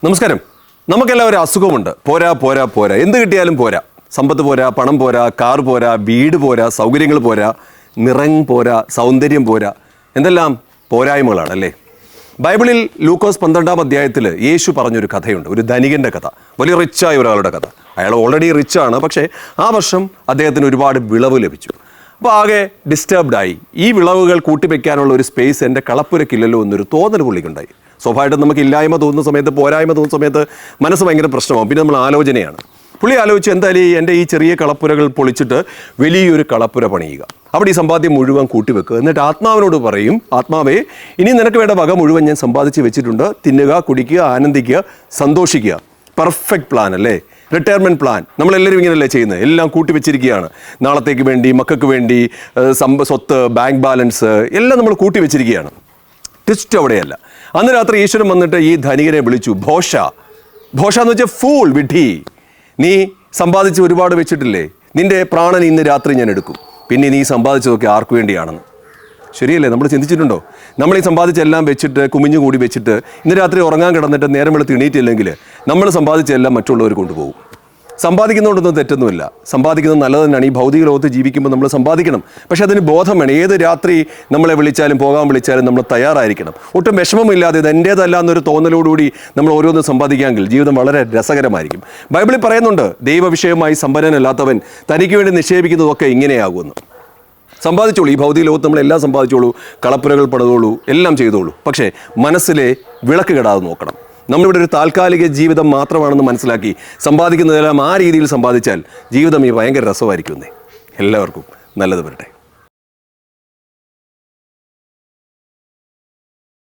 നമസ്കാരം. നമുക്കെല്ലാവരും അസുഖമുണ്ട്. പോരാ പോരാ പോരാ, എന്ത് കിട്ടിയാലും പോരാ. സമ്പത്ത് പോരാ, പണം പോരാ, കാർ പോരാ, വീട് പോരാ, സൗകര്യങ്ങൾ പോരാ, നിറം പോരാ, സൗന്ദര്യം പോരാ, എന്തെല്ലാം പോരായ്മകളാണ് അല്ലേ? ബൈബിളിൽ ലൂക്കോസ് 12-ാം അധ്യായത്തിൽ യേശു പറഞ്ഞൊരു കഥയുണ്ട്. ഒരു ധനികൻ്റെ കഥ, വലിയ റിച്ചായ ഒരാളുടെ കഥ. അയാൾ ഓൾറെഡി റിച്ചാണ്, പക്ഷേ ആ വർഷം അദ്ദേഹത്തിന് ഒരുപാട് വിളവ് ലഭിച്ചു. അപ്പോൾ ആകെ ഡിസ്റ്റർബ്ഡായി. ഈ വിളവുകൾ കൂട്ടിവെക്കാനുള്ള ഒരു സ്പേസ് എൻ്റെ കളപ്പുരക്കില്ലല്ലോ എന്നൊരു തോന്നൽ പുള്ളിക്കുണ്ടായി. സ്വാഭാവികമായിട്ടും നമുക്ക് ഇല്ലായ്മ തോന്നുന്ന സമയത്ത്, പോരായ്മ തോന്നുന്ന സമയത്ത് മനസ്സ് ഭയങ്കര പ്രശ്നമാകും. പിന്നെ നമ്മൾ ആലോചനയാണ്. പുള്ളി ആലോചിച്ച് എന്തായാലും എൻ്റെ ഈ ചെറിയ കളപ്പുരകൾ പൊളിച്ചിട്ട് വലിയൊരു കളപ്പുര പണിയുക, അവിടെ ഈ സമ്പാദ്യം മുഴുവൻ കൂട്ടിവെക്കുക, എന്നിട്ട് ആത്മാവിനോട് പറയും, ആത്മാവേ, ഇനി നിനക്ക് വേണ്ട വക മുഴുവൻ ഞാൻ സമ്പാദിച്ച് വെച്ചിട്ടുണ്ട്, തിന്നുക, കുടിക്കുക, ആനന്ദിക്കുക, സന്തോഷിക്കുക. പെർഫെക്റ്റ് പ്ലാൻ അല്ലേ? റിട്ടയർമെൻറ്റ് പ്ലാൻ നമ്മളെല്ലാവരും ഇങ്ങനെയല്ലേ ചെയ്യുന്നത്? എല്ലാം കൂട്ടി വെച്ചിരിക്കുകയാണ്. നാളത്തേക്ക് വേണ്ടി, മക്കൾക്ക് വേണ്ടി, സ്വത്ത്, ബാങ്ക് ബാലൻസ് എല്ലാം നമ്മൾ കൂട്ടി വെച്ചിരിക്കുകയാണ്. ട്വിസ്റ്റ് അവിടെയല്ല. അന്ന് രാത്രി ഈശ്വരൻ വന്നിട്ട് ഈ ധനികനെ വിളിച്ചു. ഭോഷ എന്ന് വെച്ചാൽ ഫൂൾ, വിഡ്ഢി, നീ സമ്പാദിച്ച് ഒരുപാട് വെച്ചിട്ടില്ലേ? നിന്റെ പ്രാണൻ ഇന്ന് രാത്രി ഞാൻ എടുക്കും. പിന്നെ നീ സമ്പാദിച്ചതൊക്കെ ആർക്കു വേണ്ടിയാണെന്ന്. ശരിയല്ലേ? നമ്മൾ ചിന്തിച്ചിട്ടുണ്ടോ? നമ്മൾ ഈ സമ്പാദിച്ചെല്ലാം വെച്ചിട്ട്, കുമിഞ്ഞു കൂടി വെച്ചിട്ട്, ഇന്ന് രാത്രി ഉറങ്ങാൻ കിടന്നിട്ട് നേരം വെളുത്ത് എണീറ്റില്ലെങ്കിൽ നമ്മൾ സമ്പാദിച്ചെല്ലാം മറ്റുള്ളവർ കൊണ്ടുപോകും. സമ്പാദിക്കുന്നതുകൊണ്ടൊന്നും തെറ്റൊന്നുമില്ല, സമ്പാദിക്കുന്നത് നല്ലത് തന്നെയാണ്. ഈ ഭൗതിക ലോകത്ത് ജീവിക്കുമ്പോൾ നമ്മൾ സമ്പാദിക്കണം. പക്ഷെ അതിന് ബോധം വേണം. ഏത് രാത്രി നമ്മളെ വിളിച്ചാലും പോകാൻ വിളിച്ചാലും നമ്മൾ തയ്യാറായിരിക്കണം. ഒട്ടും വിഷമമില്ലാതെ ഇത് എൻ്റേതല്ല എന്നൊരു തോന്നലോടുകൂടി നമ്മൾ ഓരോന്നും സമ്പാദിക്കാമെങ്കിൽ ജീവിതം വളരെ രസകരമായിരിക്കും. ബൈബിളിൽ പറയുന്നുണ്ട്, ദൈവവിഷയമായി സമ്പന്നനല്ലാത്തവൻ തനിക്ക് വേണ്ടി നിക്ഷേപിക്കുന്നതൊക്കെ ഇങ്ങനെയാകുമെന്ന്. സമ്പാദിച്ചോളൂ, ഈ ഭൗതിക ലോകത്ത് നമ്മളെല്ലാം സമ്പാദിച്ചോളൂ, കളപ്പുരകൾ പണിതോളൂ, എല്ലാം ചെയ്തോളൂ. പക്ഷേ മനസ്സിലെ വിളക്ക് കെടാതെ നോക്കണം. നമ്മളിവിടെ ഒരു താൽക്കാലിക ജീവിതം മാത്രമാണെന്ന് മനസ്സിലാക്കി സമ്പാദിക്കുന്നതെല്ലാം ആ രീതിയിൽ സമ്പാദിച്ചാൽ ജീവിതം ഈ ഭയങ്കര രസമായിരിക്കുന്നേ. എല്ലാവർക്കും നല്ലത് വരട്ടെ.